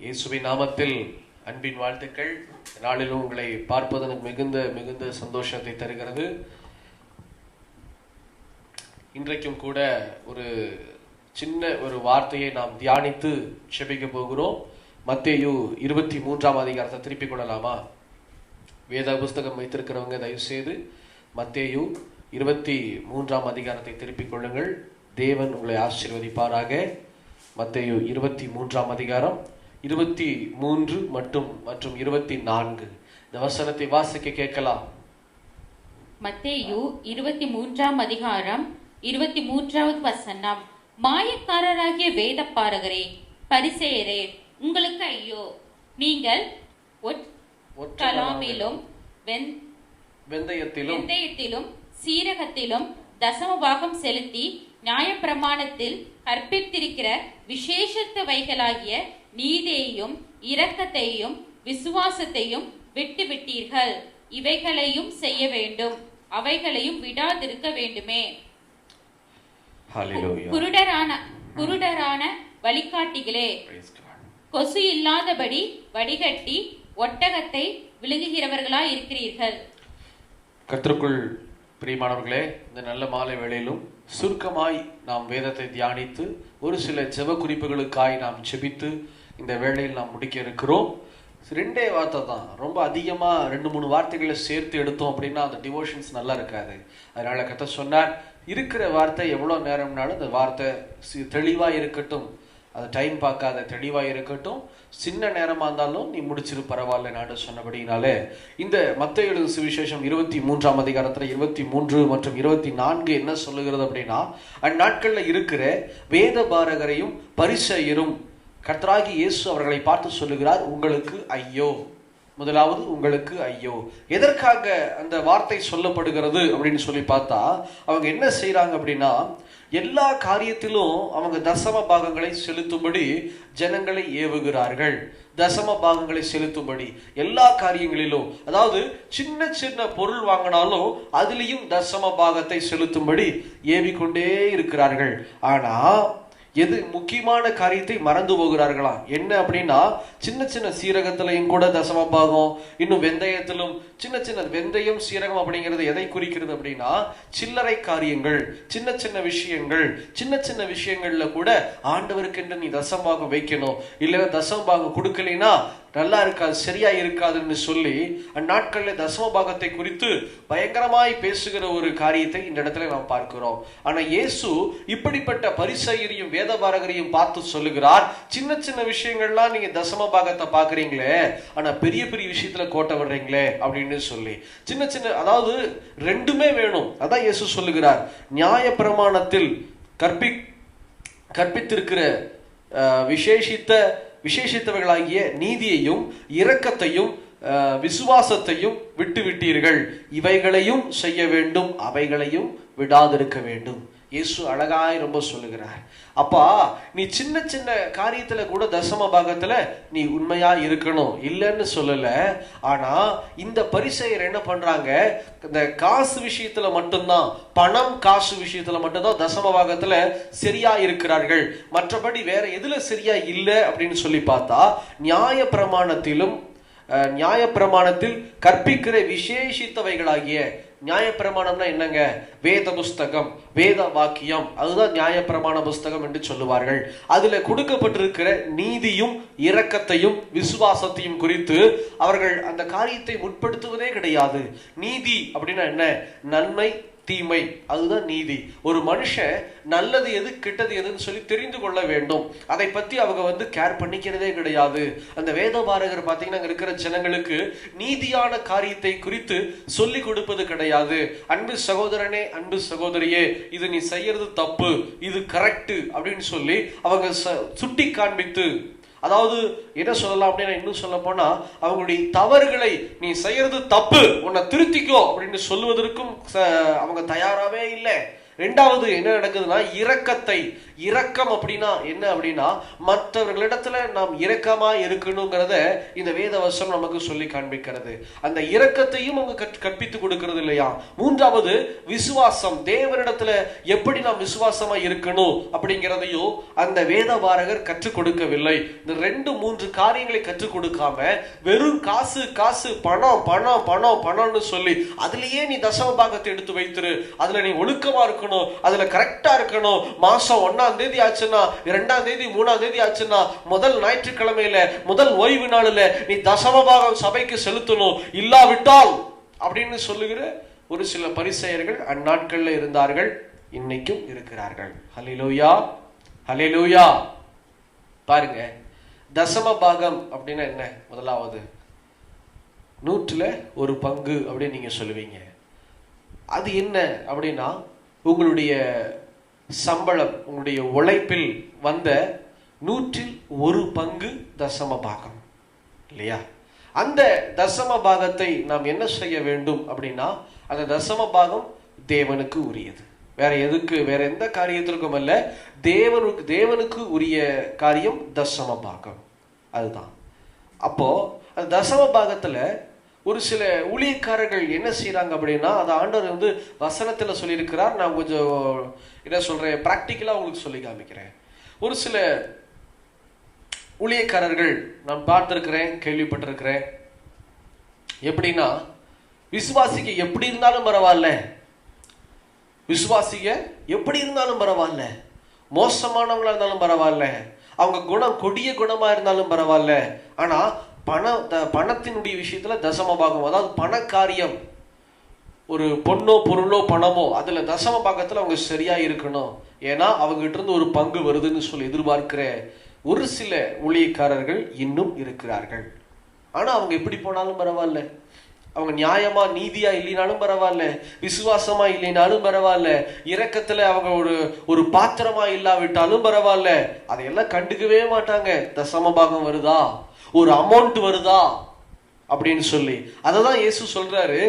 இயேசுவின் நாமத்தில் அன்பின் வாழ்த்துக்கள். நாளிலும் உங்களை பார்ப்பது எனக்கு மிகுந்த மிகுந்த சந்தோஷத்தை தருகிறது. இன்றைக்கும் கூட ஒரு சின்ன ஒரு வார்த்தையை நாம் தியானித்து செபிக்க போகிறோம். மத்தேயு 23ஆம் அதிகாரத்தை திருப்பிக் கொள்ளலாமா? வேத புஸ்தகம் வைத்திருக்கிறவங்க தயவு செய்து மத்தேயு 23ஆம் அதிகாரத்தை திருப்பிக் கொள்ளுங்கள். தேவன் உங்களை ஆசீர்வதிப்பாராக. மத்தேயு 23ஆம் அதிகாரம் 23 மற்றும் 24 இந்த வசனத்தை வாசிக்க கேட்கலாம். மத்தேயு 23ஆம் அதிகாரம் 23வது வசனம். மாயக்காரராகிய வேதப்பாரகரே, பரிசேயரே, உங்களுக்கு ஐயோ! நீங்கள் ஒற்றலாமிலும் வெந்தயத்திலும் சீரகத்திலும் தசமபாகம் செலுத்தி நியாயப்பிரமாணத்தில் கற்பித்திருக்கிற விசேஷத்தவைகளாகிய நீதியையும் இரக்கத்தையும் விசுவாசத்தையும் விட்டுவிட்டீர்கள். இவைகளையும் செய்ய வேண்டும், அவைகளையும் விடாதிருக்க வேண்டுமே. குருடரான வழிகாட்டிகளே, கொசு இல்லாதபடி வடிகட்டி ஒட்டகத்தை விழுங்குகிறவர்களாய் இருக்கிறீர்கள். கர்த்தருக்குள் பிரியமானவர்களே, இந்த நல்ல மாலை வேளையிலும் சுருக்கமாய் நாம் வேதத்தை தியானித்து ஒரு சில ஜெப குறிப்புகளுக்காய் நாம் செபித்து இந்த வேளையில் நாம் முடிக்க இருக்கிறோம். 2 வார்த்தை தான், ரொம்ப அதிகமா 2-3 வார்த்தைகளை சேர்த்து எடுத்தோம் அப்படின்னா அந்த டிவோஷன்ஸ் நல்லா இருக்காது. அதனால கர்த்தர் சொன்னார், இருக்கிற வார்த்தை எவ்வளவு நேரம்னாலும் அந்த வார்த்தை தெளிவா இருக்கட்டும், அது டைம் பார்க்காத தெளிவா இருக்கட்டும், சின்ன நேரமா இருந்தாலும் நீ முடிச்சிரு பரவாயில்ல நாடு சொன்னபடினாலே இந்த மத்தேயு எழுதின சுவிசேஷம் 23ஆம் அதிகாரத்துல 23 மற்றும் 24 என்ன சொல்லுகிறது அப்படின்னா, அந்நாட்கள்ல இருக்கிற வேத பாரகரையும் பரிசேயரும் கர்த்தராகி இயேசு அவர்களை பார்த்து சொல்லுகிறார், உங்களுக்கு ஐயோ. முதலாவது உங்களுக்கு ஐயோ. எதற்காக அந்த வார்த்தை சொல்லப்படுகிறது அப்படின்னு சொல்லி பார்த்தா, அவங்க என்ன செய்யறாங்க அப்படின்னா, எல்லா காரியத்திலும் அவங்க தசம பாகங்களை செலுத்தும்படி ஜனங்களை ஏவுகிறார்கள். தசம பாகங்களை செலுத்தும்படி எல்லா காரியங்களிலும், அதாவது சின்ன சின்ன பொருள் வாங்கினாலும் அதுலேயும் தசம பாகத்தை செலுத்தும்படி ஏவிக்கொண்டே இருக்கிறார்கள். ஆனா எது முக்கியமான காரியத்தை மறந்து போகிறார்களாம். என்ன அப்படின்னா, சின்ன சின்ன சீரகத்திலையும் கூட தசம பாகம், இன்னும் வெந்தயத்திலும் சின்ன சின்ன வெந்தயம் சீரகம் அப்படிங்கிறது எதை குறிக்கிறது அப்படின்னா, சில்லறை காரியங்கள், சின்ன சின்ன விஷயங்கள். சின்ன சின்ன விஷயங்கள்ல கூட ஆண்டவருக்கு என்று நீ தசமபாகம் வைக்கணும், இல்லைன்னா தசமபாகம் கொடுக்கலைன்னா நல்லா இருக்காது, சரியா இருக்காதுன்னு சொல்லி அந்நாட்கள்ல தசமபாகத்தை குறித்து பயங்கரமாய் பேசுகிற ஒரு காரியத்தை இந்த இடத்துல நாம் பார்க்கிறோம். ஆனா இயேசு இப்படிப்பட்ட பரிசேயரையும் வேதபாரகரையும் பார்த்து சொல்லுகிறார், சின்ன சின்ன விஷயங்கள்லாம் நீங்க தசமபாகத்தை பாக்குறீங்களே, ஆனா பெரிய பெரிய விஷயத்துல கோட்டை விடுறீங்களே அப்படின்னு சொல்லி. சின்ன சின்ன, அதாவது ரெண்டுமே வேணும். அதான் இயேசு சொல்லுகிறார், நியாய பிரமாணத்தில் கற்பித்திருக்கிற விசேஷித்தவைகளாகிய நீதியையும் இரக்கத்தையும் விசுவாசத்தையும் விட்டுவிட்டீர்கள், இவைகளையும் செய்ய வேண்டும், அவைகளையும் விடாதிருக்க வேண்டும். இயேசு அழகாய் ரொம்ப சொல்லுகிறார். அப்பா, நீ சின்ன சின்ன காரியத்துல கூட தசம பாகத்துல நீ உண்மையா இருக்கணும், இல்லைன்னு சொல்லல. ஆனா இந்த பரிசேயர் என்ன பண்றாங்க, இந்த காசு விஷயத்துல மட்டும்தான், பணம் காசு விஷயத்துல மட்டும்தான் தசம பாகத்துல சரியா இருக்கிறார்கள். மற்றபடி வேற எதுல சரியா இல்லை அப்படின்னு சொல்லி பார்த்தா, நியாயப்பிரமாணத்தில் கற்பிக்கிற விசேஷித்தவைகளாகிய, நியாயப்பிரமாணம்னா என்னங்க? வேத புஸ்தகம், வேத வாக்கியம், அதுதான் நியாயப்பிரமாண புஸ்தகம் என்று சொல்லுவார்கள். அதுல கொடுக்கப்பட்டிருக்கிற நீதியும் இரக்கத்தையும் விசுவாசத்தையும் குறித்து அவர்கள் அந்த காரியத்தை முற்படுத்துவதே கிடையாது. நீதி அப்படின்னா என்ன? நன்மை தீமை, அதுதான் நீதி. ஒரு மனுஷன் நல்லது எது கெட்டது எதுன்னு சொல்லி தெரிந்து கொள்ள வேண்டும். அதை பத்தி அவங்க கேர் பண்ணிக்கிறதே கிடையாது. அந்த வேதபாரகர் பாத்தீங்கன்னா அங்க இருக்கிற ஜனங்களுக்கு நீதியான காரியத்தை குறித்து சொல்லி கொடுப்பது கிடையாது. அன்பு சகோதரனே, அன்பு சகோதரியே, இது நீ செய்யறது தப்பு, இது கரெக்ட் அப்படின்னு சொல்லி அவங்க சுட்டி காண்பித்து, அதாவது என்ன சொல்லலாம் அப்படின்னா, இன்னும் சொல்ல போனா அவங்களுடைய தவறுகளை, நீ செய்யறது தப்பு, உன்னை திருத்திக்கோ அப்படின்னு சொல்லுவதற்கும் அவங்க தயாராகவே இல்லை. ரெண்டாவது என்ன நடக்குதுன்னா இரக்கம் அப்படின்னா என்ன அப்படின்னா மற்றவர்களிடத்துல நாம் இரக்கமா இருக்கணுங்கிறத இந்த வேத வசனம் நமக்கு சொல்லி காண்பிக்கிறது. அந்த இரக்கத்தையும் அவங்க கற்பித்து கொடுக்கிறது இல்லையா. மூன்றாவது விசுவாசம், தேவனிடத்துல எப்படி நாம் விசுவாசமா இருக்கணும் அப்படிங்கிறதையும் அந்த வேத பாரகர் கற்றுக் கொடுக்கவில்லை. இந்த 2-3 காரியங்களை கற்றுக் கொடுக்காம வெறும் காசு காசு பணம் பணம் பணம் பணம்னு சொல்லி அதுலயே நீ தசம பாகத்தை எடுத்து வைத்திரு, அதுல நீ ஒழுக்கமா இருக்கணும், அதுல கரெக்டா இருக்கணும், மாசம் 1ஆம் தேதி ஆச்சுன்னா 2ஆம் தேதி 3ஆம் தேதி ஆச்சுன்னா முதல் ஞாயிற்றுக்கிழமையில முதல் ஓய்வு நாளில் நீ தசம பாகம் சபைக்கு செலுத்தணும், இல்லாவிட்டால் அப்படின்னு சொல்லுகிற ஒரு சில பரிசேயர்கள் அந்நாட்கள்ல இருந்தார்கள், இன்னைக்கும் இருக்கிறார்கள். ஹல்லேலூயா ஹல்லேலூயா. பாருங்க, தசம பாகம் அப்படின்னா என்ன? முதலாவது 100% அப்படின்னு நீங்க சொல்லுவீங்க. அது என்ன அப்படின்னா உங்களுடைய சம்பளம், உங்களுடைய உழைப்பில் வந்த 100% தசம பாகம் இல்லையா? அந்த தசம பாகத்தை நாம் என்ன செய்ய வேண்டும் அப்படின்னா அந்த தசம பாகம் தேவனுக்கு உரியது. வேற எந்த காரியத்திற்கும் அல்ல, தேவனுக்கு உரிய காரியம் தசம பாகம். அதுதான். அப்போ அந்த தசம பாகத்துல ஒரு சில ஊழியக்காரர்கள் என்ன செய்யறாங்க அப்படின்னா, அதை ஆண்டவர் வசனத்துல சொல்லியிருக்கிறார். நான் கொஞ்சம் என்ன சொல்றேன், பிராக்டிக்கலா உங்களுக்கு சொல்லி காமிக்கிறேன். ஒரு சில ஊழியக்காரர்கள் நான் பார்த்திருக்கிறேன், கேள்விப்பட்டிருக்கிறேன். எப்படின்னா, விசுவாசிக்க எப்படி இருந்தாலும் பரவாயில்ல, விசுவாசிக்க எப்படி இருந்தாலும் பரவாயில்ல, மோசமானவங்களா இருந்தாலும் பரவாயில்ல, அவங்க குணம் கொடிய குணமா இருந்தாலும் பரவாயில்ல, ஆனா பணத்தினுடைய விஷயத்துல தசம பாகம், அதாவது பண காரியம், ஒரு பொண்ணோ பொருளோ பணமோ அதுல தசம பாகத்துல அவங்க சரியா இருக்கணும். ஏன்னா அவங்க கிட்ட இருந்து ஒரு பங்கு வருதுன்னு சொல்லி எதிர்பார்க்கிற ஒரு சில ஊழியக்காரர்கள் இன்னும் இருக்கிறார்கள். ஆனா அவங்க எப்படி போனாலும் பரவாயில்ல, அவங்க நியாயமா நீதியா இல்லைனாலும் பரவாயில்ல, விசுவாசமா இல்லைனாலும் பரவாயில்ல, இரக்கத்துல அவங்க ஒரு பாத்திரமா இல்லாவிட்டாலும் பரவாயில்ல, அதையெல்லாம் கண்டுக்கவே மாட்டாங்க. தசம பாகம் வருதா, ஒரு அமௌண்ட் வருதா அப்படின்னு சொல்லி. அததான் இயேசு சொல்றாரு,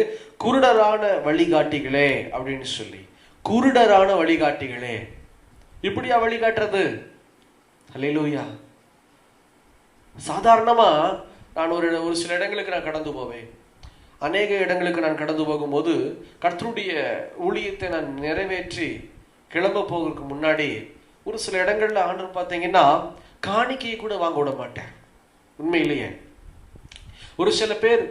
குருடரான வழிகாட்டிகளே அப்படின்னு சொல்லி. குருடரான வழிகாட்டிகளே, இப்படியா வழிகாட்டுறது? ஹல்லேலூயா. சாதாரணமா நான் ஒரு சில இடங்களுக்கு நான் கடந்து போவேன். அநேக இடங்களுக்கு நான் கடந்து போகும்போது கர்த்தருடைய ஊழியத்தை நான் நிறைவேற்றி கிளம்ப போகிறதுக்கு முன்னாடி ஒரு சில இடங்கள்ல ஆண்டவர் பார்த்தீங்கன்னா காணிக்கையை கூட வாங்க விட மாட்டேன். உண்மையிலேயே ஒரு சில பேர்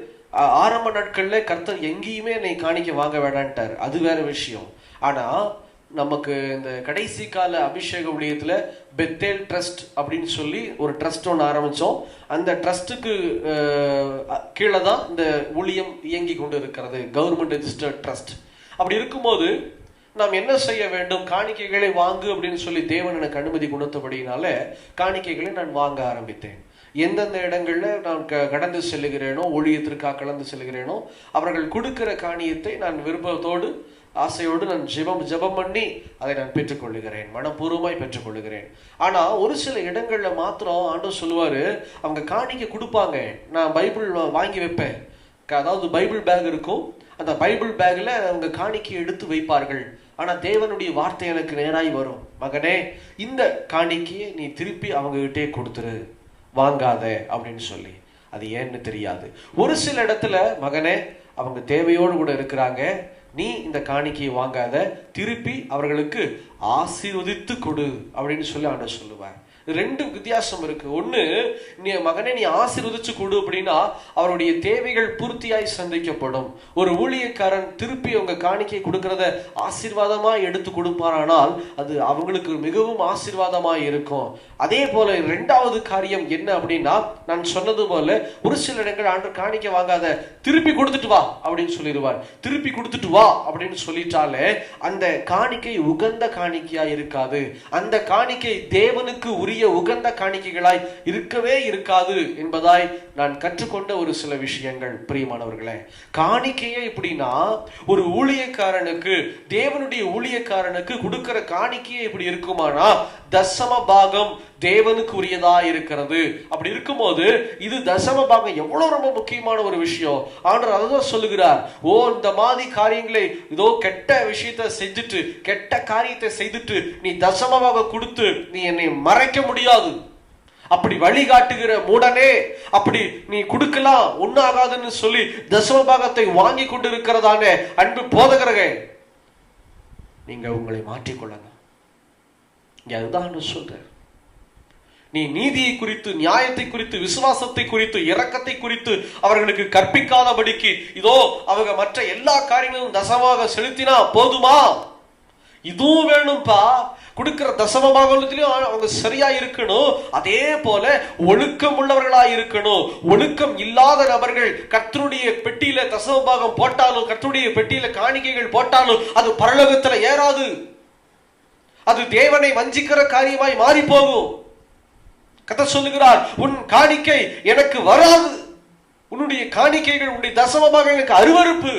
ஆரம்ப நாட்கள்ல கர்த்தர் எங்கேயுமே என்னை காணிக்கை வாங்க வேண்டான்ட்டார், அது வேற விஷயம். ஆனா நமக்கு இந்த கடைசி கால அபிஷேக ஊழியத்துல பெத்தேல் ட்ரஸ்ட் அப்படின்னு சொல்லி ஒரு ட்ரஸ்ட் ஒன்று ஆரம்பிச்சோம். அந்த ட்ரஸ்ட்டுக்கு கீழே தான் இந்த ஊழியம் இயங்கி கொண்டு இருக்கிறது, கவர்மெண்ட் ரெஜிஸ்டர்ட் ட்ரஸ்ட். அப்படி இருக்கும்போது நாம் என்ன செய்ய வேண்டும்? காணிக்கைகளை வாங்கு அப்படின்னு சொல்லி தேவன் எனக்கு அனுமதி கொடுத்தபடினால காணிக்கைகளை நான் வாங்க ஆரம்பித்தேன். எந்தெந்த இடங்கள்ல நான் கடந்து செல்லுகிறேனோ, ஊழியத்திற்காக கடந்து செல்கிறேனோ, அவர்கள் கொடுக்கிற காணியத்தை நான் விருப்பத்தோடு ஆசையோடு நான் ஜெபம் பண்ணி அதை நான் பெற்றுக்கொள்ளுகிறேன், மனப்பூர்வமாய் பெற்றுக்கொள்ளுகிறேன். ஆனா ஒரு சில இடங்கள்ல மாத்திரம் ஆண்டவர் சொல்லுவாரு, அவங்க காணிக்கை கொடுப்பாங்க, நான் பைபிள் வாங்கி வைப்பேன், அதாவது பைபிள் பேக் இருக்கும், அந்த பைபிள் பேக்ல அவங்க காணிக்கையை எடுத்து வைப்பார்கள். ஆனா தேவனுடைய வார்த்தை எனக்கு நேராய் வரும், மகனே இந்த காணிக்கையை நீ திருப்பி அவங்க கிட்டே கொடுத்துரு, வாங்காத அப்படின்னு சொல்லி. அது ஏன்னு தெரியாது. ஒரு சில இடத்துல மகனே அவங்க தேவையோடு கூட இருக்கிறாங்க, நீ இந்த காணிக்கையை வாங்காத, திருப்பி அவர்களுக்கு ஆசீர்வதித்து கொடு அப்படின்னு சொல்லி ஆண்டவர் சொல்லுவார். ரெண்டு வித்தியாசம் இருக்கு. ஒண்ணு, நீ மகனே நீ ஆசீர்வதிச்சு கொடு அப்படின்னா அவருடைய தேவைகள் பூர்த்தியாய் சந்திக்கப்படும். ஒரு ஊழியக்காரன் திருப்பி அவங்க காணிக்கை கொடுக்கறத ஆசீர்வாதமா எடுத்து கொடுப்பாரானால் அது அவங்களுக்கு மிகவும் ஆசீர்வாதமா இருக்கும். அதே போல இரண்டாவது காரியம் என்ன அப்படின்னா, நான் சொன்னது போல ஒரு சில இடங்கள் ஆண்டவர் காணிக்கை வாங்காத, திருப்பி கொடுத்துட்டு வா அப்படின்னு சொல்லிடுவார். திருப்பி கொடுத்துட்டு வா அப்படின்னு சொல்லிட்டாலே அந்த காணிக்கை உகந்த காணிக்கையா இருக்காது. அந்த காணிக்கை தேவனுக்கு உரிய உரிய உகந்த காணிக்கைகளாய் இருக்கவே இருக்காது என்பதாய் நான் கற்றுக்கொண்ட ஒரு சில விஷயங்கள். பிரியமானவர்களே, காணிக்கையே எப்படின்னா, ஒரு ஊழியக்காரனுக்கு, தேவனுடைய ஊழியக்காரனுக்கு கொடுக்கிற காணிக்கையே இப்படி இருக்குமானா, தசம பாகம் தேவனுக்கு உரியதா இருக்கிறது. அப்படி இருக்கும்போது இது தசம பாகம் எவ்வளவு ரொம்ப முக்கியமான ஒரு விஷயம். ஆண்டவர் அதுதான் சொல்லுகிறார். இந்த மாதிரி காரியங்களை, இதோ கெட்ட விஷயத்தை செஞ்சுட்டு, கெட்ட காரியத்தை செய்துட்டு நீ தசம பாகம் கொடுத்து நீ என்னை மறைக்க முடியாது. அப்படி வழிகாட்டுகிற மூடனே, அப்படி நீ கொடுக்கலாம் ஒன்னாகாதுன்னு சொல்லி தசம பாகத்தை வாங்கி கொண்டு இருக்கிறதானே அன்பு போதகரே, நீங்க உங்களை மாற்றிக்கொள்ளணும். அதுதான் சொல்ற. நீ நீதியை குறித்து, நியாயத்தை குறித்து, விசுவாசத்தை குறித்து, இரக்கத்தை குறித்து அவர்களுக்கு கற்பிக்காதபடிக்கு, இதோ அவங்க மற்ற எல்லா காரியங்களும் தசமாக செலுத்தினா போதுமா? இதுவும் வேணும்பா. கொடுக்கிற தசமபாகத்திலும் அவங்க சரியா இருக்கணும். அதே போல ஒழுக்கம் உள்ளவர்களா இருக்கணும். ஒழுக்கம் இல்லாத நபர்கள் கர்த்தருடைய பெட்டியில தசமபாகம் போட்டாலும், கர்த்தருடைய பெட்டியில காணிக்கைகள் போட்டாலும் அது பரலோகத்துல ஏறாது. அது தேவனை வஞ்சிக்கிற காரியமாய் மாறி போகும். கர்த்தர் சொல்லுகிறார், உன் காணிக்கை எனக்கு வராது, உன்னுடைய காணிக்கைகள், உன்னுடைய தசமபாகம் எனக்கு அருவருப்பு.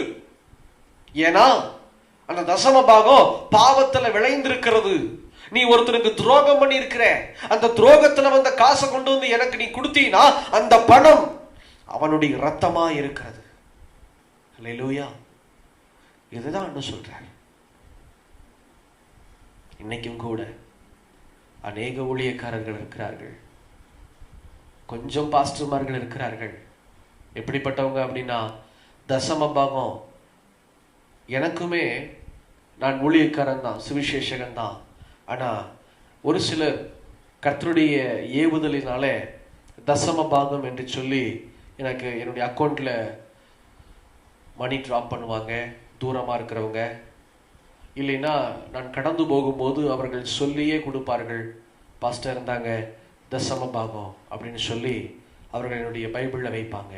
ஏன்னா அந்த தசமபாகம் பாவத்துல விளைந்திருக்கிறது. நீ ஒருத்தருக்கு துரோகம் பண்ணி இருக்கிற, அந்த துரோகத்துல வந்த காசை கொண்டு வந்து எனக்கு நீ கொடுத்தீனா அந்த பணம் அவனுடைய ரத்தமா இருக்கிறது. அல்லேலூயா. இதுதான் சொல்றார். இன்னைக்கும் கூட அநேக ஊழியக்காரர்கள் இருக்கிறார்கள், கொஞ்சம் பாஸ்டர்மார்கள் இருக்கிறார்கள். எப்படிப்பட்டவங்க அப்படின்னா, தசம பாகம் எனக்குமே, நான் ஊழியக்காரன் தான், சுவிசேஷகன் தான். ஆனா ஒரு சிலர் கர்த்தருடைய ஏவுதலினாலே தசம பாகம் என்று சொல்லி எனக்கு என்னுடைய அக்கௌண்ட்ல மணி டிராப் பண்ணுவாங்க. தூரமா இருக்கிறவங்க, இல்லைன்னா நான் கடந்து போகும்போது அவர்கள் சொல்லியே கொடுப்பார்கள், பாஸ்டர் இருந்தாங்க தசம பாகம் அப்படின்னு சொல்லி அவர்கள் என்னுடைய பைபிளில் வைப்பாங்க.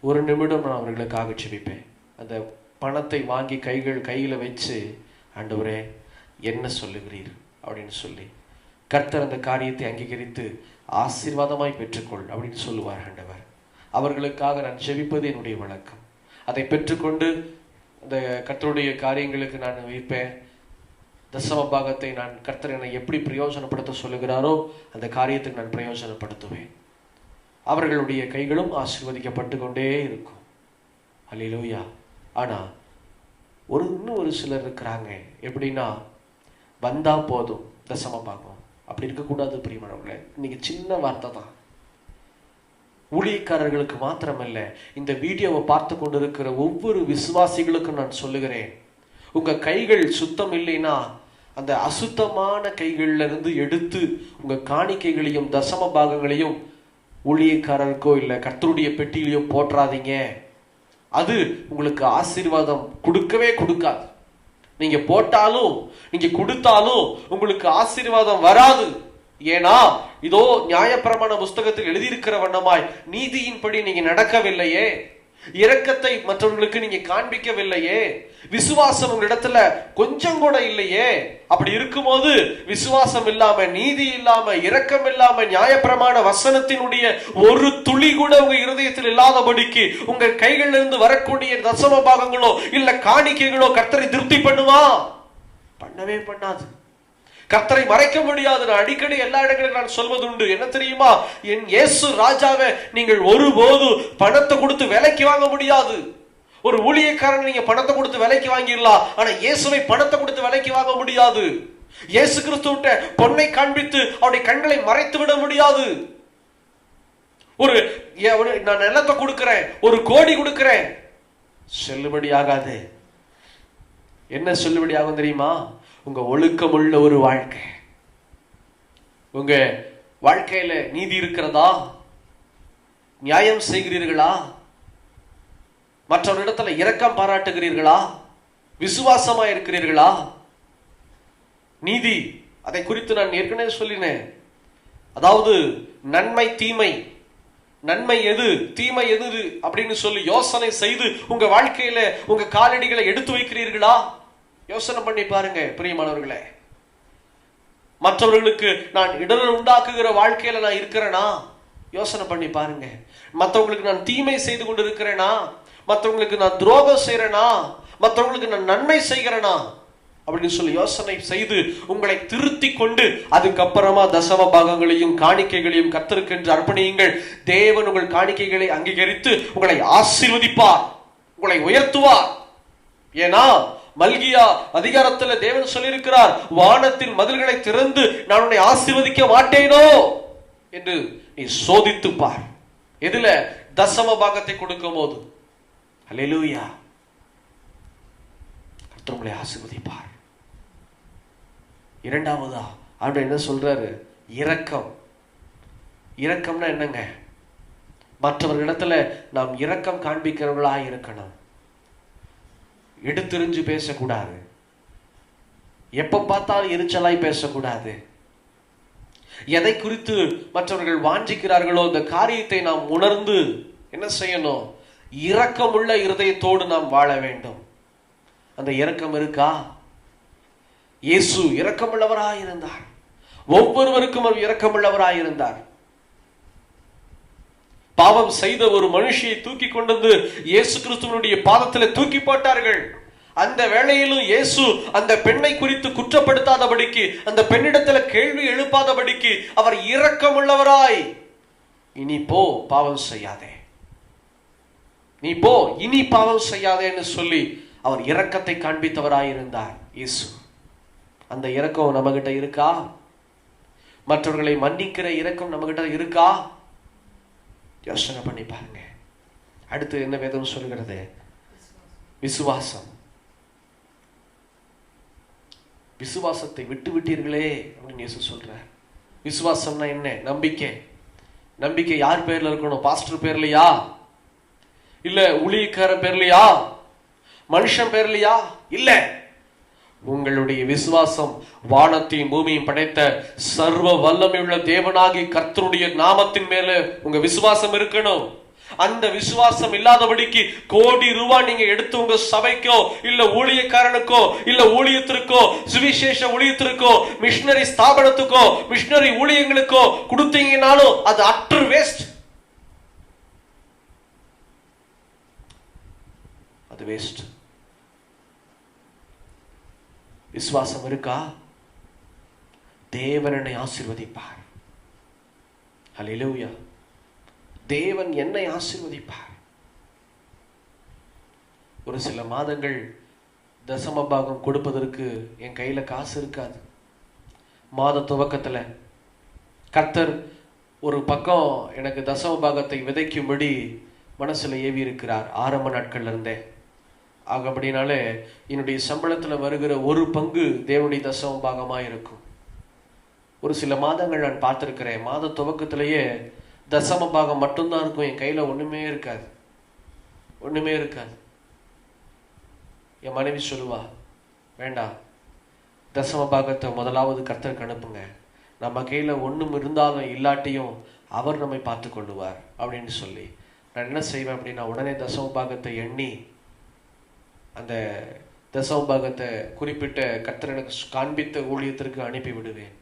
ஒரு நிமிடம் நான் அவர்களுக்காக ஜெபிப்பேன். அந்த பணத்தை வாங்கி கையில் வச்சு, ஆண்டவரே என்ன சொல்லுகிறீர் அப்படின்னு சொல்லி, கர்த்தர் அந்த காரியத்தை அங்கீகரித்து ஆசீர்வாதமாய் பெற்றுக்கொள் அப்படின்னு சொல்லுவார் ஆண்டவர். அவர்களுக்காக நான் ஜெபிப்பது என்னுடைய வழக்கம். அதை பெற்றுக்கொண்டு அந்த கர்த்தருடைய காரியங்களுக்கு நான் வைப்பேன். தசம பாகத்தை நான் கர்த்தர் என்னை எப்படி பிரயோஜனப்படுத்த சொல்லுகிறாரோ அந்த காரியத்துக்கு நான் பிரயோஜனப்படுத்துவேன். அவர்களுடைய கைகளும் ஆசீர்வதிக்கப்பட்டு கொண்டே இருக்கும். அல்லேலூயா. ஆனா இன்னும் ஒரு சிலர் இருக்கிறாங்க. எப்படின்னா, வந்தா போதும் தசம பாகம். அப்படி இருக்கக்கூடாது பிரியமானவர்களே. இன்னைக்கு சின்ன வார்த்தை தான், ஊழியக்காரர்களுக்கு மாத்திரமல்ல, இந்த வீடியோவை பார்த்து கொண்டிருக்கிற ஒவ்வொரு விசுவாசிகளுக்கும் நான் சொல்லுகிறேன், உங்க கைகள் சுத்தம் இல்லைன்னா அந்த அசுத்தமான கைகள்ல இருந்து எடுத்து உங்க காணிக்கைகளையும் தசம பாகங்களையும் ஊழியக்காரருக்கோ இல்ல கர்த்தருடைய பெட்டியிலையோ போற்றாதீங்க. அது உங்களுக்கு ஆசீர்வாதம் கொடுக்கவே கொடுக்காது. நீங்க போட்டாலும் நீங்க கொடுத்தாலும் உங்களுக்கு ஆசீர்வாதம் வராது. ஏன்னா இதோ நியாயப்பிரமாண புஸ்தகத்தில் எழுதியிருக்கிற வண்ணமாய் நீதியின்படி நீங்க நடக்கவில்லையே, இரக்கத்தை மற்றவர்களுக்கு நீங்க காண்பிக்கவில்லையே, விசுவாசம் உங்களிடத்துல கொஞ்சம் கூட இல்லையே. அப்படி இருக்கும்போது விசுவாசம் இல்லாம, நீதி இல்லாம, இரக்கம் இல்லாம, நியாயப்பிரமாண வசனத்தினுடைய ஒரு துளி கூட உங்க இருதயத்தில் இல்லாதபடிக்கு உங்க கைகளில் இருந்து வரக்கூடிய தசம பாகங்களோ இல்ல காணிக்கைகளோ கர்த்தரை திருப்தி பண்ணுமா? பண்ணவே பண்ணாது. கர்த்தரை மறைக்க முடியாது. நான் அடிக்கடி எல்லா இடங்களிலும் நான் சொல்வது உண்டு. என்ன தெரியுமா? என் இயேசு ராஜாவை நீங்கள் ஒருபோது பணத்தை கொடுத்து விலைக்கு வாங்க முடியாது. ஒரு ஊழியக்காரன் நீங்க பணத்தை கொடுத்து விலைக்கு வாங்கிடலாம், ஆனா இயேசுவை பணத்தை கொடுத்து விலைக்கு வாங்க முடியாது. இயேசு கிறிஸ்துவிட்ட பொன்னை காண்பித்து அவருடைய கண்களை மறைத்து விட முடியாது. நான் நிலத்தை கொடுக்கிறேன், 1 கோடி கொடுக்கிறேன், செல்லுபடி ஆகாது. என்ன செல்லுபடி ஆகும் தெரியுமா? உங்க ஒழுக்கமுள்ள ஒரு வாழ்க்கை. உங்க வாழ்க்கையில நீதி இருக்கிறதா? நியாயம் செய்கிறீர்களா? மற்றவரிடத்துல இரக்கம் பாராட்டுகிறீர்களா? விசுவாசமா இருக்கிறீர்களா? நீதி, அதை குறித்து நான் ஏற்கனவே சொல்லினேன். அதாவது நன்மை தீமை, நன்மை எது தீமை எது அப்படின்னு சொல்லி யோசனை செய்து உங்க வாழ்க்கையில உங்க காலடிகளை எடுத்து வைக்கிறீர்களா? யோசனை பண்ணி பாருங்க பிரியமானவர்களே. மற்றவர்களுக்கு நான் இடரல் உண்டாக்குகிற வாழ்க்கையில நான் இருக்கிறேனா? யோசனை பண்ணி பாருங்க. மற்றவங்களுக்கு நான் தீமை செய்து கொண்டு இருக்கிறேனா? மற்றவங்களுக்கு நான் துரோகம் செய்யறேனா? மற்றவங்களுக்கு நான் நன்மை செய்கிறேனா அப்படின்னு சொல்லி யோசனை செய்து உங்களை திருத்தி கொண்டு அதுக்கப்புறமா தசம பாகங்களையும் காணிக்கைகளையும் கர்த்தருக்கென்று அர்ப்பணியுங்கள். தேவன் உங்கள் காணிக்கைகளை அங்கீகரித்து உங்களை ஆசீர்வதிப்பார், உங்களை உயர்த்துவார். ஏன்னா மல்கியா அதிகாரத்துல தேவன் சொல்லியிருக்கிறார், வானத்தின் மதில்களை திறந்து நான் உன்னை ஆசீர்வதிக்க மாட்டேனோ என்று நீ சோதித்து பார். எதுல? தசம பாகத்தை கொடுக்கும் போது. அல்லேலூயா. கர்த்தர் உங்களை ஆசீர்வதிப்பார். இரண்டாவதா அவர் என்ன சொல்றாரு? இரக்கம். இரக்கம்னா என்னங்க? மற்றவர்களிடத்துல நாம் இரக்கம் காண்பிக்கிறவர்களா இருக்கணும். எடுத்தெறிஞ்சு பேசக்கூடாது. எப்ப பார்த்தாலும் எரிச்சலாய் பேசக்கூடாது. எதை குறித்து மற்றவர்கள் வாஞ்சிக்கிறார்களோ அந்த காரியத்தை நாம் உணர்ந்து என்ன செய்யணும்? இரக்கமுள்ள இருதயத்தோடு நாம் வாழ வேண்டும். அந்த இரக்கம் இருக்கா? இயேசு இரக்கமுள்ளவராய் இருந்தார். ஒவ்வொருவருக்கும் அவர் இரக்கமுள்ளவராய் இருந்தார். பாவம் செய்த ஒரு மனுஷியை தூக்கி கொண்டு வந்து இயேசு கிறிஸ்துவனுடைய பாதத்தில் தூக்கி போட்டார்கள். அந்த வேளையிலும் இயேசு அந்த பெண்ணை குறித்து குற்றப்படுத்தாதபடிக்கு, அந்த பெண்ணிடத்துல கேள்வி எழுப்பாதபடிக்கு அவர் இரக்கமுள்ளவராய், இனி போ பாவம் செய்யாதே, நீ போ இனி பாவம் செய்யாதேன்னு சொல்லி அவர் இரக்கத்தை காண்பித்தவராய் இருந்தார் இயேசு. அந்த இரக்கம் நம்ம கிட்ட இருக்கா? மற்றவர்களை மன்னிக்கிற இரக்கம் நம்ம கிட்ட இருக்கா? யோசனை பண்ணி பாருங்க. அடுத்து என்ன வேதம் சொல்கிறது? விசுவாசம். விசுவாசத்தை விட்டு விட்டீர்களே அப்படின்னு இயேசு சொல்றார். விசுவாசம்னா என்ன? நம்பிக்கை. நம்பிக்கை யார் பேர்ல இருக்கணும்? பாஸ்டர் பேர்லயா? இல்ல ஊழியக்கார பேர்லயா? மனுஷன் பேர்லயா? இல்ல. உங்களுடைய விசுவாசம் வானத்தையும் பூமியும் படைத்த சர்வ வல்லமையுள்ள தேவனாகி கர்த்தருடைய நாமத்தின் மேல உங்க விசுவாசம் இருக்கணும். அந்த விசுவாசம் இல்லாதபடிக்கு கோடி ரூபாய் நீங்க எடுத்து உங்க சபைக்கோ இல்ல ஊழியக்காரனுக்கோ இல்ல ஊழியத்திற்கோ சுவிசேஷ ஊழியத்திற்கோ மிஷனரி ஸ்தாபனத்துக்கோ மிஷனரி ஊழியங்களுக்கோ கொடுத்தீங்கன்னாலும் அது அட்டர் வேஸ்ட். அது வேஸ்ட். விசுவாசம் இருக்கா? தேவன் என்னை ஆசீர்வதிப்பார். ஹல்லேலூயா. தேவன் என்னை ஆசீர்வதிப்பார். ஒரு சில மாதங்கள் தசம பாகம் கொடுப்பதற்கு என் கையில காசு இருக்காது. மாத துவக்கத்துல கர்த்தர் ஒரு பக்கம் எனக்கு தசம பாகத்தை விதைக்கும்படி மனசுல ஏவி இருக்கிறார் ஆரம்ப நாட்கள்ல இருந்தே. ஆகப்படினாலே என்னுடைய சம்பளத்துல வருகிற ஒரு பங்கு தேவனுடைய தசம பாகமா இருக்கும். ஒரு சில மாதங்கள் நான் பார்த்திருக்கிறேன், மாத துவக்கத்திலேயே தசம பாகம் மட்டும்தான் இருக்கும், என் கையில ஒண்ணுமே இருக்காது, ஒண்ணுமே இருக்காது. என் மனைவி சொல்லுவா, வேண்டாம், தசம பாகத்தை முதலாவது கர்த்தருக்கு அனுப்புங்க, நம்ம கையில ஒண்ணும் இருந்தாலும் இல்லாட்டியும் அவர் நம்மை பார்த்து கொள்ளுவார் அப்படின்னு சொல்லி நான் என்ன செய்வேன் அப்படின்னா, உடனே தசம பாகத்தை எண்ணி அந்த தசம பாகத்தை குறிப்பிட்ட கர்த்தர் எனக்கு காண்பித்த ஊழியத்திற்கு அனுப்பி விடுவேன்.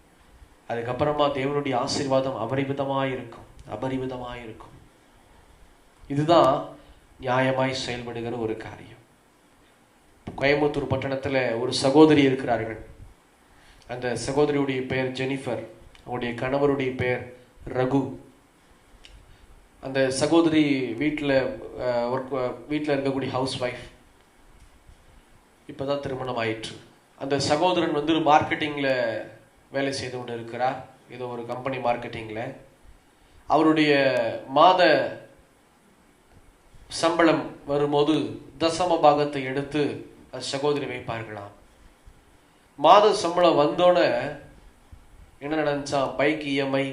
அதுக்கப்புறமா தேவனுடைய ஆசீர்வாதம் அபரிமிதமாயிருக்கும், அபரிமிதமாயிருக்கும். இதுதான் நியாயமாய் செயல்படுகிற ஒரு காரியம். கோயம்புத்தூர் பட்டணத்துல ஒரு சகோதரி இருக்கிறார்கள். அந்த சகோதரியுடைய பெயர் ஜெனிஃபர், அவருடைய கணவருடைய பெயர் ரகு. அந்த சகோதரி வீட்டில் இருக்கக்கூடிய ஹவுஸ் ஒய்ஃப். இப்போதான் திருமணம் ஆயிற்று. அந்த சகோதரன் வந்து மார்க்கெட்டிங்ல வேலை செய்து கொண்டு இருக்கிறார், ஏதோ ஒரு கம்பெனி மார்க்கெட்டிங்ல. அவருடைய மாத சம்பளம் வரும்போது தசம பாகத்தை எடுத்து சகோதரி வைப்பார்களாம். மாத சம்பளம் வந்தோடனே என்ன நடந்துச்சா, பைக் இஎம்ஐ,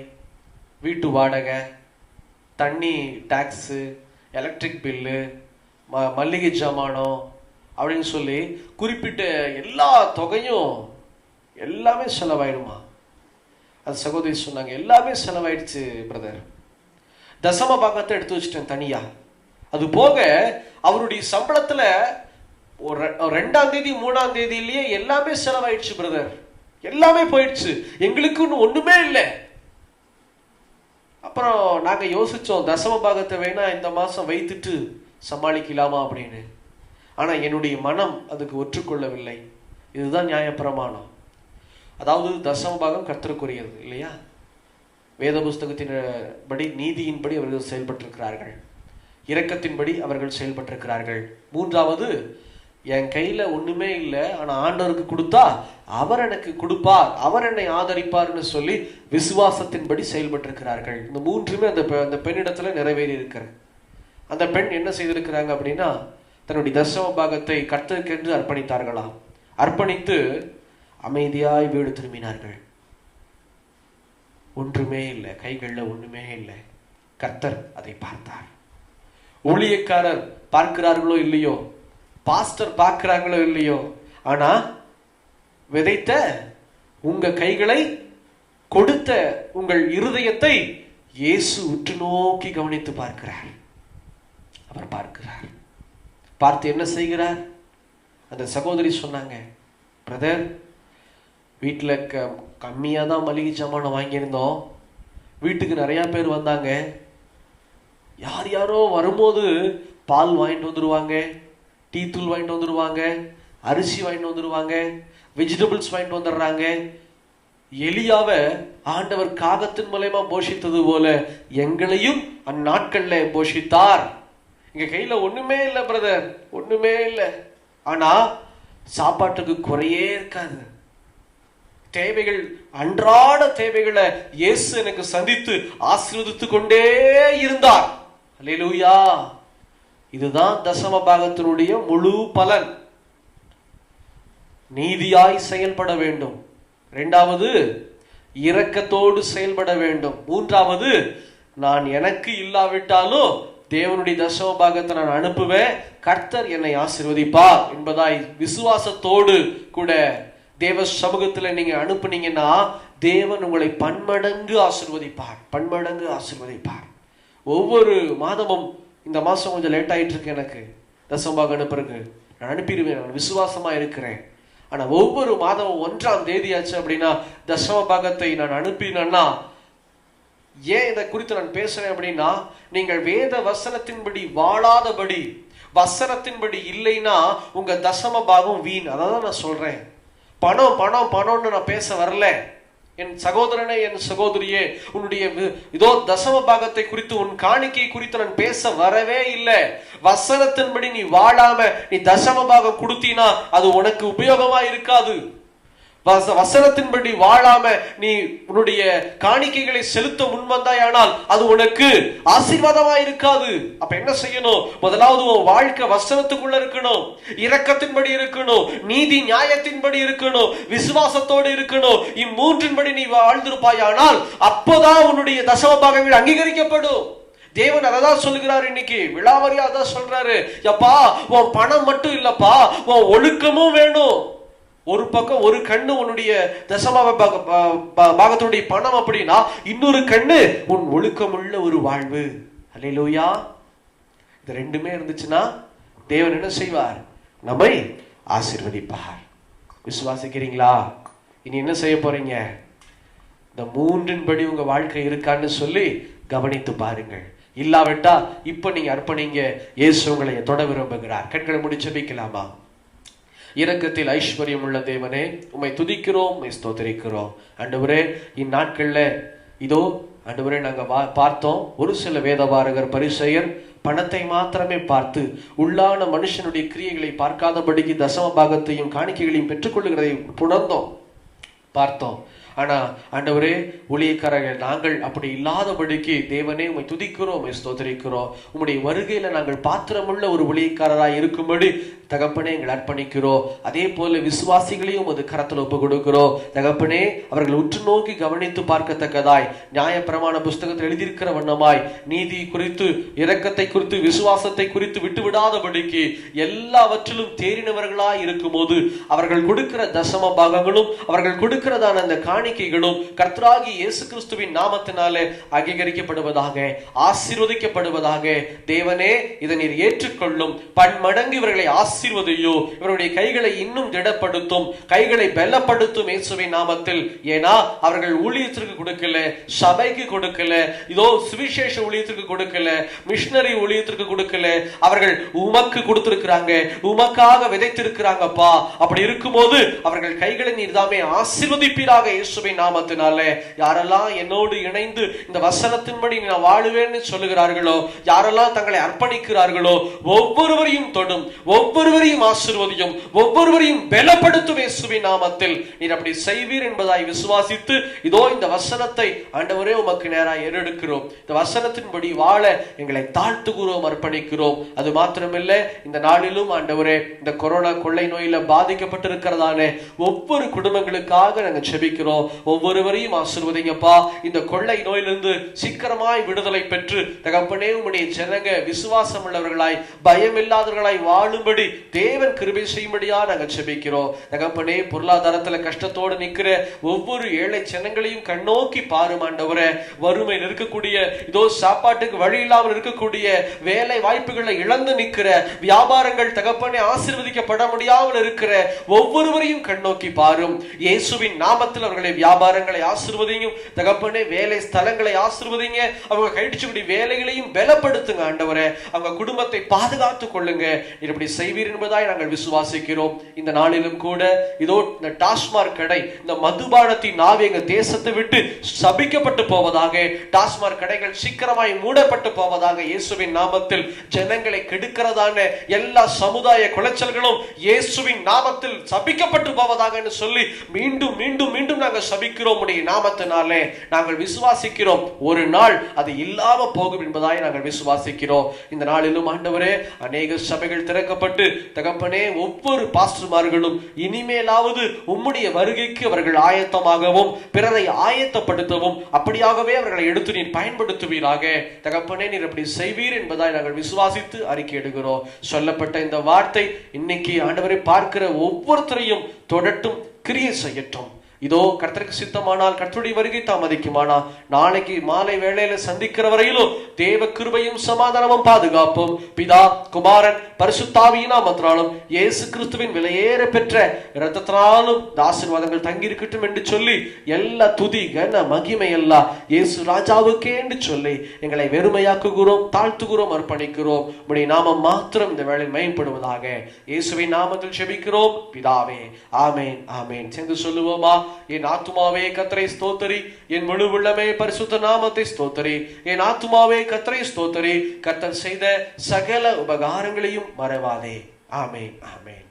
வீட்டு வாடகை, தண்ணி டாக்ஸு, எலக்ட்ரிக் பில்லு, மல்லிகை ஜாமானம் அப்படின்னு சொல்லி குறிப்பிட்ட எல்லா தொகையும் எல்லாமே செலவாயிடுமா. அது சகோதரி சொன்னாங்க, எல்லாமே செலவாயிடுச்சு பிரதர், தசம பாகத்தை எடுத்து வச்சுட்டேன் தனியா. அது போக அவருடைய சம்பளத்துல 2ஆம் தேதி 3ஆம் தேதியிலேயே எல்லாமே செலவாயிடுச்சு பிரதர். எல்லாமே போயிடுச்சு, எங்களுக்குன்னு ஒண்ணுமே இல்லை. அப்புறம் நாங்க யோசிச்சோம், தசம பாகத்தை வேணா இந்த மாசம் வைத்துட்டு சமாளிக்கலாமா அப்படின்னு. ஆனா என்னுடைய மனம் அதுக்கு ஒற்றுக்கொள்ளவில்லை. இதுதான் நியாயப்பிரமாணம். அதாவது தசம பாகம் கர்த்தருக்குரியது இல்லையா? வேத புஸ்தகத்தின் படி, நீதியின்படி அவர்கள் செயல்பட்டிருக்கிறார்கள், இரக்கத்தின்படி அவர்கள் செயல்பட்டிருக்கிறார்கள். மூன்றாவது, என் கையில ஒண்ணுமே இல்லை, ஆனா ஆண்டவருக்கு கொடுத்தா அவர் எனக்கு கொடுப்பார், அவர் என்னை ஆதரிப்பார்னு சொல்லி விசுவாசத்தின்படி செயல்பட்டிருக்கிறார்கள். இந்த மூன்றுமே அந்த பெண்ணிடத்துல நிறைவேறி இருக்கிறது. அந்த பெண் என்ன செய்திருக்கிறாங்க அப்படின்னா, தன்னுடைய தசம பாகத்தை கர்த்தருக்கென்று அர்ப்பணித்தார்களாம். அர்ப்பணித்து அமைதியாய் வீடு திரும்பினார்கள். ஒன்றுமே இல்லை, கைகள்ல ஒண்ணுமே இல்லை. கர்த்தர் அதை பார்த்தார். ஊழியக்காரர் பார்க்கிறார்களோ இல்லையோ, பாஸ்டர் பார்க்கிறாங்களோ இல்லையோ, ஆனா விதைத்த உங்க கைகளை, கொடுத்த உங்கள் இருதயத்தை இயேசு உற்று நோக்கி கவனித்து பார்க்கிறார். அவர் பார்க்கிறார். பார்த்து என்ன செய்கிறார்? அந்த சகோதரி சொன்னாங்க, பிரதர், வீட்டுல கம்மியா தான் மளிகை சாமான் வாங்கியிருந்தோம், வீட்டுக்கு நிறைய பேர் வந்தாங்க, யார் யாரோ வரும்போது பால் வாங்கிட்டு வந்துருவாங்க, டீ தூள் வாங்கிட்டு வந்துருவாங்க, அரிசி வாங்கிட்டு வந்துருவாங்க, வெஜிடபிள்ஸ் வாங்கிட்டு வந்துடுறாங்க. எலியாவை ஆண்டவர் காகத்தின் மூலமா போஷித்தது போல எங்களையும் அந்நாட்கள்ல போஷித்தார். எங்க கையில ஒண்ணுமே இல்லை பிரதர், ஒண்ணுமே இல்லை, ஆனா சாப்பாட்டுக்கு குறையே இருக்காது. தேவைகள், அன்றாட தேவைகளை இயேசு எனக்கு சந்தித்து ஆசீர்வதித்து கொண்டே இருந்தார். அல்லேலூயா. இதுதான் தசம பாகத்தினுடைய முழு பலன். நீதியாய் செயல்பட வேண்டும். இரண்டாவது, இரக்கத்தோடு செயல்பட வேண்டும். மூன்றாவது, நான் எனக்கு இல்லாவிட்டாலும் தேவனுடைய தசம பாகத்தை நான் அனுப்புவேன், கர்த்தர் என்னை ஆசீர்வதிப்பார் என்பதாய் விசுவாசத்தோடு கூட தேவ சமூகத்துல நீங்க அனுப்புனீங்கன்னா தேவன் உங்களை பன்மடங்கு ஆசீர்வதிப்பார், பன்மடங்கு ஆசீர்வதிப்பார். ஒவ்வொரு மாதமும், இந்த மாசம் கொஞ்சம் லேட் ஆயிட்டு இருக்கு எனக்கு தசமபாகம் அனுப்புறதுக்கு, நான் அனுப்பிடுவேன், நான் விசுவாசமா இருக்கிறேன். ஆனா ஒவ்வொரு மாதமும் 1ஆம் தேதி ஆச்சு அப்படின்னா தசம பாகத்தை நான் அனுப்பினேன்னா, ஏன் இதை குறித்து நான் பேசுறேன் அப்படின்னா, நீங்கள் வேத வசனத்தின்படி வாழாதபடி, வசனத்தின்படி இல்லைன்னா உங்க தசம பாகம் வீண். அதான் நான் சொல்றேன். பணம் பணம் பணம்னு நான் பேச வரல. என் சகோதரனே, என் சகோதரியே, உன்னுடைய இதோ தசம பாகத்தை குறித்து, உன் காணிக்கை குறித்து நான் பேச வரவே இல்லை. வசனத்தின்படி நீ வாழாம நீ தசம பாகம் கொடுத்தீனா அது உனக்கு உபயோகமா இருக்காது. வசனத்தின்படி வாழாம நீ உன்னுடைய காணிக்கைகளை செலுத்த முன்வந்தாயானால் அது உனக்கு ஆசீர்வாதமா இருக்காது. அப்ப என்ன செய்யணும்? முதலாவது உன் வாழ்க்கை வசனத்துக்குள்ள இருக்கணும், இரக்கத்தின்படி இருக்கணும், நீதி நியாயத்தின்படி இருக்கணும், விசுவாசத்தோடு இருக்கணும். இம்மூன்றின்படி நீ வாழ்ந்திருப்பாயானால் அப்போதான் உன்னுடைய தசம பாகங்கள் அங்கீகரிக்கப்படும். தேவன் அதான் சொல்லுகிறாரு. இன்னைக்கு விழாவரியா அதான் சொல்றாரு, எப்பா உன் பணம் மட்டும் இல்லப்பா, உன் ஒழுக்கமும் வேணும். ஒரு பக்கம் ஒரு கண்ணு உன்னுடைய தசம பாகத்துடைய பணம் அப்படின்னா, இன்னொரு கண்ணு உன் ஒழுக்கமுள்ள ஒரு வாழ்வு. அல்லேலூயா. இது ரெண்டுமே இருந்துச்சுன்னா தேவன் என்ன செய்வார்? நம்மை ஆசீர்வதிப்பார். விசுவாசிக்கிறீங்களா? இனி என்ன செய்ய போறீங்க? இந்த மூன்றின்படி உங்க வாழ்க்கை இருக்கான்னு சொல்லி கவனித்து பாருங்கள். இல்லாவிட்டா இப்ப நீங்க அர்ப்பணிங்க, இயேசு உங்களை தொட விரும்புகிறார். கண்களை மூடி ஜெபிக்கலாமா? இரக்கத்தில் ஐஸ்வர்யம் உள்ள தேவனே, உம்மை துதிக்கிறோம், உம்மை ஸ்தோத்திரிக்கிறோம். ஆண்டவரே, இந்நாட்கள்ல இதோ ஆண்டவரே நாங்க பார்த்தோம், ஒரு சில வேதபாரகர், பரிசேயர் பணத்தை மாத்திரமே பார்த்து உள்ளான மனுஷனுடைய கிரியைகளை பார்க்காதபடிக்கு தசம பாகத்தையும் காணிக்கைகளையும் பெற்றுக்கொள்ளுகிறதை புணர்ந்தோம், பார்த்தோம். ஆனா ஆண்டவரே, ஊழியக்காரர்கள் நாங்கள் அப்படி இல்லாதபடிக்கு தேவனே உம்மை துதிக்கிறோம், உம்மை ஸ்தோத்திரிக்கிறோம். உம்முடைய வருகையில நாங்கள் பாத்திரமுள்ள ஒரு ஊழியக்காரராய் இருக்கும்படி தகப்பனே எங்களை அர்ப்பணிக்கிறோம். அதே போல விசுவாசிகளையும் அது கரத்தில் ஒப்பு கொடுக்கிறோம். தகப்பனே, அவர்கள் உற்று நோக்கி கவனித்து பார்க்கத்தக்கதாய் நியாயப்பிரமாண புஸ்தகத்தில் எழுதியிருக்கிற வண்ணமாய் நீதி குறித்து, இரக்கத்தை குறித்து, விசுவாசத்தை குறித்து விட்டு விடாதபடிக்கு எல்லாவற்றிலும் தேறினவர்களாய் இருக்கும் போது அவர்கள் கொடுக்கிற தசம பாகங்களும் அவர்கள் கொடுக்கிறதான அந்த காணி காணிக்கைகளும் கர்த்தராகிய இயேசு கிறிஸ்துவின் நாமத்தினாலே அங்கீகரிக்கப்படுவதாக, ஆசீர்வதிக்கப்படுவதாக. தேவனே, இதை நீர் ஏற்றுக்கொள்ளும். பன்மடங்கு இவர்களை ஆசீர்வதியோ, இவருடைய கைகளை இன்னும் திடப்படுத்தும், கைகளை பலப்படுத்தும் இயேசுவின் நாமத்தில். ஏன்னா அவர்கள் ஊழியத்திற்கு கொடுக்கல, சபைக்கு கொடுக்கல, இதோ சுவிசேஷ ஊழியத்திற்கு கொடுக்கல, மிஷனரி ஊழியத்திற்கு கொடுக்கல, அவர்கள் உமக்கு கொடுத்திருக்கிறாங்க, உமக்காக விதைத்திருக்கிறாங்கப்பா. அப்படி இருக்கும்போது அவர்கள் கைகளை நீர்தாமே ஆசீர்வதிப்பீராக இயேசுவின் நாமத்தினாலே. யாரெல்லாம் என்னோடு இணைந்து இந்த வசனத்தின்படி நான் வாழுவேன்னு சொல்லுகிறார்களோ, யாரெல்லாம் தங்களை அர்ப்பணிக்கிறார்களோ, ஒவ்வொருவரையும் தொடும், ஒவ்வொருவரையும் ஆசீர்வதியும், ஒவ்வொருவரையும் பலப்படுத்தும் இயேசுவின் நாமத்தில். நீர் அப்படி செய்வீர் என்பதாய் விசுவாசித்து இதோ இந்த வசனத்தை ஆண்டவரே உமக்கு நேராக ஏறெடுக்கிறோம். இந்த வசனத்தின்படி வாழ எங்களை தாழ்த்துகிறோம், அர்ப்பணிக்கிறோம். அது மாத்திரமில்ல, இந்த நாளிலும் ஆண்டவரே இந்த கொரோனா கொள்ளை நோயில பாதிக்கப்பட்டிருக்கிறதான ஒவ்வொரு குடும்பங்களுக்காக நாங்கள் செபிக்கிறோம். ஒவ்வொருவரையும் ஆசீர்வதிங்கப்பா. இந்த கொள்ளை நோயிலிருந்து சீக்கிரமாய் விடுதலை பெற்று தகப்பனே உம்முடைய ஜனங்க விசுவாசம் உள்ளவர்களாய், பயமில்லாதவர்களாய் வாழும்படி தேவன் கிருபை செய்யும்படியா நாங்கள் செபிக்கிறோம். தகப்பனே, பொருளாதாரத்துல கஷ்டத்தோடு நிற்கிற ஒவ்வொரு ஏழை ஜனங்களையும் கண்ணோக்கி பாரும் ஆண்டவரே. வறுமையில் இருக்கக்கூடிய, இதோ சாப்பாட்டுக்கு வழி இல்லாமல் இருக்கக்கூடிய, வேலை வாய்ப்புகளை இழந்து நிற்கிற, வியாபாரங்கள் தகப்பனே ஆசீர்வதிக்கப்பட முடியாமல் இருக்கிற ஒவ்வொருவரையும் கண்ணோக்கி பாரும். இயேசுவின் நாமத்தில் அவர்களை வியாபாரங்களை ஆசீர்வதியும் தகப்பனே, வேலை ஸ்தலங்களை ஆசீர்வதிங்க. அவங்க கைடிச்சக்கூடிய வேலைகளையும் பலப்படுத்துங்க ஆண்டவரே. அவங்க குடும்பத்தை பாதுகாத்துக் கொள்ளுங்க. இப்படி செய்வீர் என்பதாய் நாங்கள் விசுவாசிக்கிறோம். இந்த நாளிலும் கூட இதோ இந்த டாஸ்மார்க் கடை, இந்த மதுபானத்தின் நாவி எங்க தேசத்தை விட்டு சபிக்கப்பட்டு போவதாக, டாஸ்மார்க் கடைகள் சீக்கிரமாய் மூடப்பட்டு போவதாக இயேசுவின் நாமத்தில். ஜனங்களை கெடுக்கிறதான எல்லா சமுதாய குலைச்சல்களும் இயேசுவின் நாமத்தில் சபிக்கப்பட்டு போவதாக சொல்லி மீண்டும் மீண்டும் மீண்டும் நாங்கள் சபிக்கிறோம். உடைய நாமத்தினாலே நாங்கள் விசுவாசிக்கிறோம். ஒரு நாள் அது இல்லாம போகும் என்பதாய் நாங்கள் விசுவாசிக்கிறோம். இந்த நாளிலும் ஆண்டவரே அநேக சபைகள் திறக்கப்பட்டு தகப்பனே ஒவ்வொரு பாஸ்டர்மார்களும் இனிமேலாவது உம்முடைய வருகைக்கு அவர்கள் ஆயத்தமாகவும் பிறரை ஆயத்தப்படுத்தவும் அப்படியாகவே அவர்களை எடுத்து நீர் பயன்படுத்துவீராக. தகப்பனே, நீர் அப்படி செய்வீர் என்பதாய் நாங்கள் விசுவாசித்து அறிக்கையிடுகிறோம். சொல்லப்பட்ட இந்த வார்த்தை இன்னைக்கு ஆண்டவரை பார்க்கிற ஒவ்வொருத்தரையும் தொடட்டும், கிரியை செய்யட்டும். இதோ கர்த்தருக்கு சித்தமானால், கர்த்தருடைய வருகை தாமதிக்குமானா, நாளைக்கு மாலை வேளையில சந்திக்கிற வரையிலும் தேவ கிருபையும் சமாதானமும் பாதுகாப்பும் பிதா குமாரன் பரிசுத்தாவியின் நாமத்தினாலும் இயேசு கிறிஸ்துவின் விலையேற பெற்ற இரத்தத்தினாலும் ஆசீர்வாதங்கள் தங்கி இருக்கட்டும் என்று சொல்லி எல்லா துதி கன மகிமை எல்லாம் இயேசு ராஜாவுக்கே என்று சொல்லி எங்களை வெறுமையாக்குகிறோம், தாழ்த்துகிறோம், அர்ப்பணிக்கிறோம். உம்முடைய நாமம் மாத்திரம் இந்த வேளையில் மகிமைப்படுவதாக. இயேசுவின் நாமத்தில் ஜெபிக்கிறோம் பிதாவே, ஆமேன், ஆமேன். சேர்ந்து சொல்லுவோமா? என் ஆத்துமாவே கர்த்தரை ஸ்தோத்திரி, என் முழு உள்ளமே பரிசுத்த நாமத்தை ஸ்தோத்திரி. என் ஆத்துமாவே கர்த்தரை ஸ்தோத்திரி, கர்த்தர் செய்த சகல உபகாரங்களையும் மறவாதே. ஆமேன், ஆமேன்.